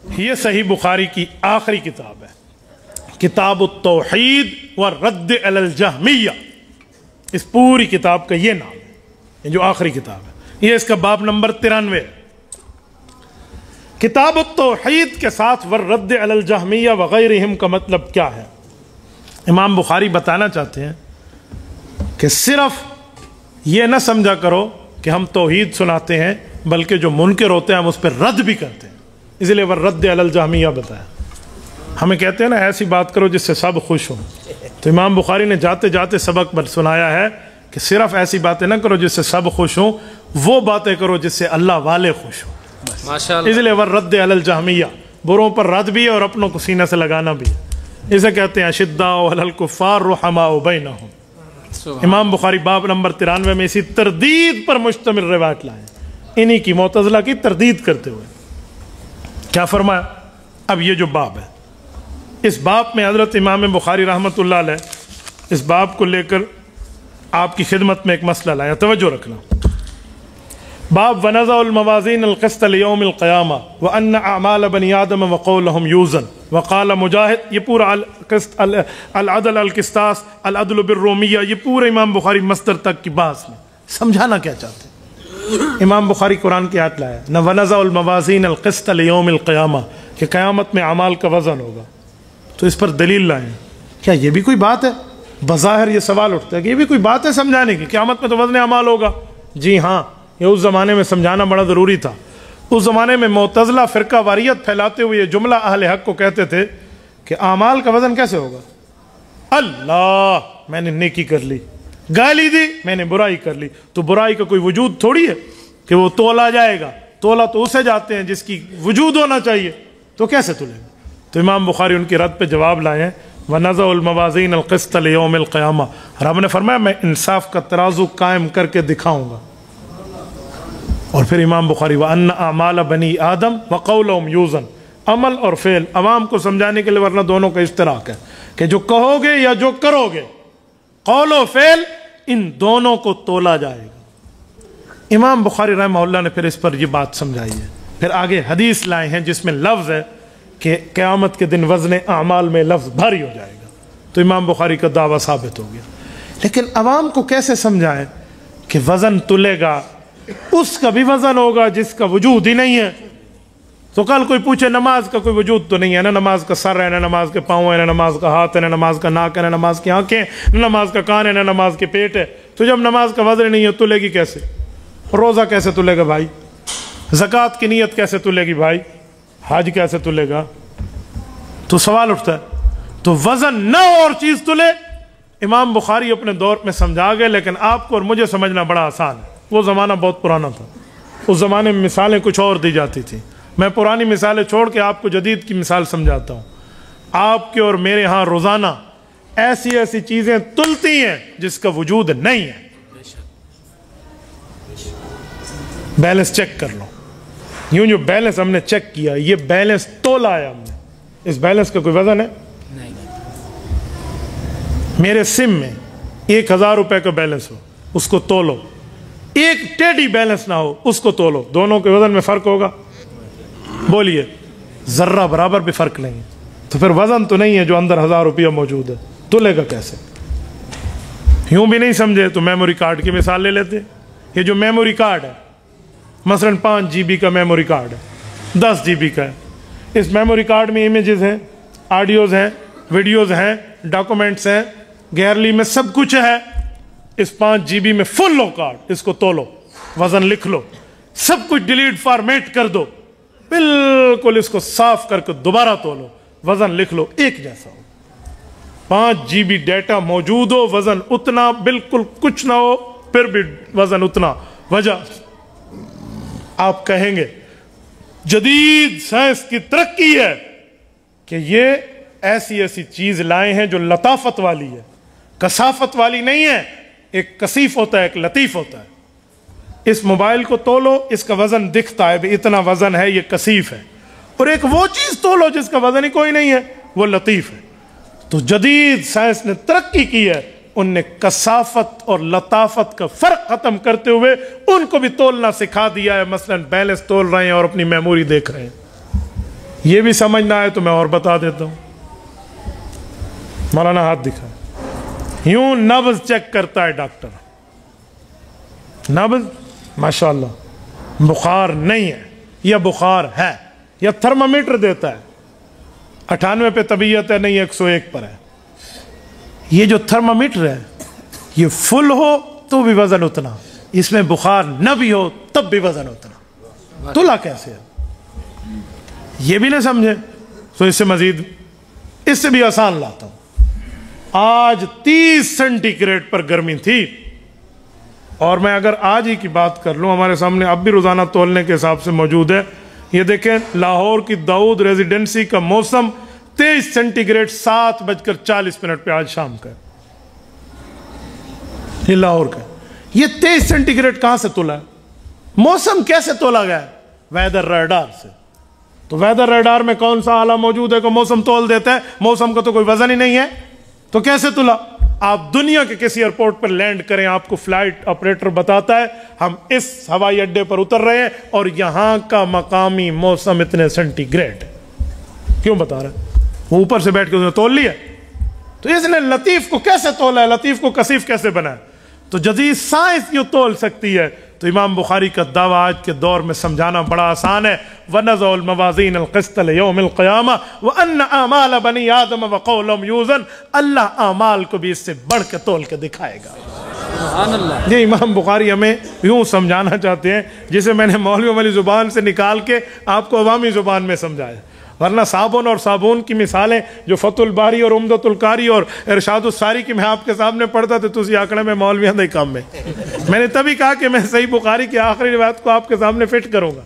یہ صحیح بخاری کی آخری کتاب ہے، کتاب التوحید والرد علی الجہمیہ، اس پوری کتاب کا یہ نام ہے، یہ جو آخری کتاب ہے، یہ اس کا باب نمبر 93 ہے۔ کتاب التوحید کے ساتھ والرد علی الجہمیہ وغیرہم کا مطلب کیا ہے؟ امام بخاری بتانا چاہتے ہیں کہ صرف یہ نہ سمجھا کرو کہ ہم توحید سناتے ہیں، بلکہ جو منکر ہوتے ہیں ہم اس پہ رد بھی کرتے ہیں، اس لیے والرد علی الجہمیہ بتایا۔ ہمیں کہتے ہیں نا ایسی بات کرو جس سے سب خوش ہوں، تو امام بخاری نے جاتے جاتے سبق پر سنایا ہے کہ صرف ایسی باتیں نہ کرو جس سے سب خوش ہوں، وہ باتیں کرو جس سے اللہ والے خوش ہوں۔ اس لیے والرد علی الجہمیہ، بروں پر رد بھی ہے اور اپنوں کو سینہ سے لگانا بھی ہے، اسے کہتے ہیں اشداء علی الکفار رحماء بینہم۔ امام بخاری باب نمبر 93 میں اسی تردید پر مشتمل روایت لائے، انہی کی معتزلہ کی تردید کرتے ہوئے کیا فرمایا؟ اب یہ جو باب ہے، اس باب میں حضرت امام بخاری رحمۃ اللہ علیہ اس باب کو لے کر آپ کی خدمت میں ایک مسئلہ لایا، توجہ رکھنا۔ باب ونضع الموازین القسط لیوم القیامہ وان اعمال بنی آدم وقولہم یوزن وقال مجاہد، یہ پورا العدل القسطاس العدل بالرومیہ، یہ پورا امام بخاری مصدر تک کی بحث میں سمجھانا کیا چاہتے ہیں۔ امام بخاری قرآن کی آیت لایا نہ ونضع الموازین القسط لیوم القیامہ، کہ قیامت میں اعمال کا وزن ہوگا، تو اس پر دلیل لائیں۔ کیا یہ بھی کوئی بات ہے؟ بظاہر یہ سوال اٹھتا ہے کہ یہ بھی کوئی بات ہے سمجھانے کی، قیامت میں تو وزن اعمال ہوگا؟ جی ہاں، یہ اس زمانے میں سمجھانا بڑا ضروری تھا۔ اس زمانے میں معتزلہ فرقہ واریت پھیلاتے ہوئے یہ جملہ اہل حق کو کہتے تھے کہ اعمال کا وزن کیسے ہوگا؟ اللہ، میں نے نیکی کر لی، گالی دی، میں نے برائی کر لی، تو برائی کا کوئی وجود تھوڑی ہے کہ وہ تولا جائے گا، تولا تو اسے جاتے ہیں جس کی وجود ہونا چاہیے، تو کیسے تولے گا؟ تو امام بخاری ان کی رد پہ جواب لائے ہیں وَنَضَعُ الْمَوَازِينَ الْقِسْطَ لِيَوْمِ الْقِيَامَةِ، رب نے فرمایا میں انصاف کا ترازو قائم کر کے دکھاؤں گا۔ اور پھر امام بخاری وَأَنَّ أَعْمَالَ بَنِي آدم وَقَوْلَهُمْ يُوزَن، عمل اور فعل عوام کو سمجھانے کے لیے، ورنہ دونوں کا اشتراک ہے کہ جو کہو گے یا جو کرو گے، قول و فعل، ان دونوں کو تولا جائے گا۔ امام بخاری رحمہ اللہ نے پھر اس پر یہ بات سمجھائی ہے، پھر آگے حدیث لائے ہیں جس میں لفظ ہے کہ قیامت کے دن وزن اعمال میں لفظ بھاری ہو جائے گا، تو امام بخاری کا دعویٰ ثابت ہو گیا۔ لیکن عوام کو کیسے سمجھائیں کہ وزن تلے گا، اس کا بھی وزن ہوگا جس کا وجود ہی نہیں ہے؟ تو کل کوئی پوچھے نماز کا کوئی وجود تو نہیں ہے، نہ نماز کا سر ہے، نہ نماز کے پاؤں ہے، نہ نماز کا ہاتھ ہے، نہ نماز کا ناک ہے، نہ نماز کی آنکھیں، نہ نماز کا کان ہے، نہ نماز کے پیٹ ہے، تو جب نماز کا وزن نہیں ہے تلے گی کیسے؟ روزہ کیسے تلے گا بھائی؟ زکوٰۃ کی نیت کیسے تلے گی بھائی؟ حج کیسے تلے گا؟ تو سوال اٹھتا ہے، تو وزن نہ اور چیز تلے۔ امام بخاری اپنے دور میں سمجھا گئے، لیکن آپ کو اور مجھے سمجھنا بڑا آسان ہے، وہ زمانہ بہت پرانا تھا، اس زمانے میں مثالیں کچھ اور دی جاتی تھیں۔ میں پرانی مثالیں چھوڑ کے آپ کو جدید کی مثال سمجھاتا ہوں۔ آپ کے اور میرے ہاں روزانہ ایسی ایسی چیزیں تلتی ہیں جس کا وجود نہیں ہے۔ بیلنس چیک کر لو، یوں جو بیلنس ہم نے چیک کیا، یہ بیلنس تولا ہے ہم نے، اس بیلنس کا کوئی وزن ہے؟ میرے سم میں 1000 روپے کا بیلنس ہو، اس کو تولو، ایک ٹیڈی بیلنس نہ ہو، اس کو تولو، دونوں کے وزن میں فرق ہوگا؟ بولیے، ذرہ برابر بھی فرق نہیں ہے، تو پھر وزن تو نہیں ہے جو اندر 1000 روپیہ موجود ہے، تولے گا کیسے؟ یوں بھی نہیں سمجھے تو میموری کارڈ کی مثال لے لیتے۔ یہ جو میموری کارڈ ہے، مثلا 5 GB کا میموری کارڈ ہے، 10 GB کا ہے، اس میموری کارڈ میں امیجز ہیں، آڈیوز ہیں، ویڈیوز ہیں، ڈاکومنٹس ہیں، گیلری میں سب کچھ ہے، اس 5 GB میں فل ہو کارڈ، اس کو تولو، وزن لکھ لو، سب کچھ ڈیلیٹ فارمیٹ کر دو، بالکل اس کو صاف کر کے دوبارہ تولو، وزن لکھ لو، ایک جیسا ہو۔ 5 GB ڈیٹا موجود ہو، وزن اتنا، بالکل کچھ نہ ہو، پھر بھی وزن اتنا۔ وجہ آپ کہیں گے جدید سائنس کی ترقی ہے کہ یہ ایسی ایسی چیز لائے ہیں جو لطافت والی ہے، کثافت والی نہیں ہے۔ ایک کثیف ہوتا ہے، ایک لطیف ہوتا ہے۔ اس موبائل کو تولو، اس کا وزن دکھتا ہے بھی اتنا وزن ہے، یہ کثیف ہے، اور ایک وہ چیز تولو جس کا وزن ہی کوئی نہیں ہے، وہ لطیف ہے۔ تو جدید سائنس نے ترقی کی ہے، ان نے کثافت اور لطافت کا فرق ختم کرتے ہوئے ان کو بھی تولنا سکھا دیا ہے۔ مثلا بیلنس تول رہے ہیں اور اپنی میموری دیکھ رہے ہیں، یہ بھی سمجھ نہ آئے تو میں اور بتا دیتا ہوں. مولانا ہاتھ دکھا. یوں نبض چیک کرتا ہے ڈاکٹر. نبض ماشاءاللہ بخار نہیں ہے یا بخار ہے, یا تھرمامیٹر دیتا ہے 98 پہ طبیعت ہے, نہیں 101 پر ہے. یہ جو تھرمامیٹر ہے یہ فل ہو تو بھی وزن اتنا, اس میں بخار نہ بھی ہو تب بھی وزن اتنا. تلا کیسے ہے یہ بھی نہ سمجھے تو اس سے مزید, اس سے بھی آسان لاتا ہوں. آج 30 سینٹی گریڈ پر گرمی تھی, اور میں اگر آج ہی کی بات کر لوں, ہمارے سامنے اب بھی روزانہ تولنے کے حساب سے موجود ہے. یہ دیکھیں لاہور کی داؤد ریزیڈنسی کا موسم 23 سینٹی گریڈ 7:40 پہ آج شام کا. یہ لاہور کا, یہ 23 سینٹی گریڈ کہاں سے تولا ہے؟ موسم کیسے تولا گیا ہے؟ ویدر ریڈار سے. تو ویدر ریڈار میں کون سا آلہ موجود ہے کہ موسم تول دیتا ہے؟ موسم کا تو کوئی وزن ہی نہیں ہے, تو کیسے تولا؟ آپ دنیا کے کسی ایئرپورٹ پر لینڈ کریں, آپ کو فلائٹ آپریٹر بتاتا ہے ہم اس ہوائی اڈے پر اتر رہے ہیں اور یہاں کا مقامی موسم اتنے سینٹی گریڈ ہے. کیوں بتا رہے ہیں؟ وہ اوپر سے بیٹھ کے اس نے تول لیا. تو اس نے لطیف کو کیسے تولا ہے, لطیف کو کثیف کیسے بنا ہے؟ تو جدید سائنس یوں تول سکتی ہے. تو امام بخاری کا دعویٰ آج کے دور میں سمجھانا بڑا آسان ہے. وَنَضَعُ الْمَوَازِينَ الْقِسْطَ لِيَوْمِ الْقِيَامَةِ وَأَنَّ أَعْمَالَ بَنِي آدَمَ وَقَوْلُهُمْ يُوزَنُ. اللہ اعمال کو بھی اس سے بڑھ کے تول کے دکھائے گا. سبحان اللہ. یہ امام بخاری ہمیں یوں سمجھانا چاہتے ہیں جسے میں نے مولویوں والی زبان سے نکال کے آپ کو عوامی زبان میں سمجھایا. ورنہ صابن اور صابون کی مثالیں جو فتح الباری اور عمدۃ القاری اور ارشاد الساری کی میں آپ کے سامنے پڑھتا تھا تو اسی آنکڑے میں مولویاں نہیں کام میں نے تبھی کہا کہ میں صحیح بخاری کی آخری روایت کو آپ کے سامنے فٹ کروں گا.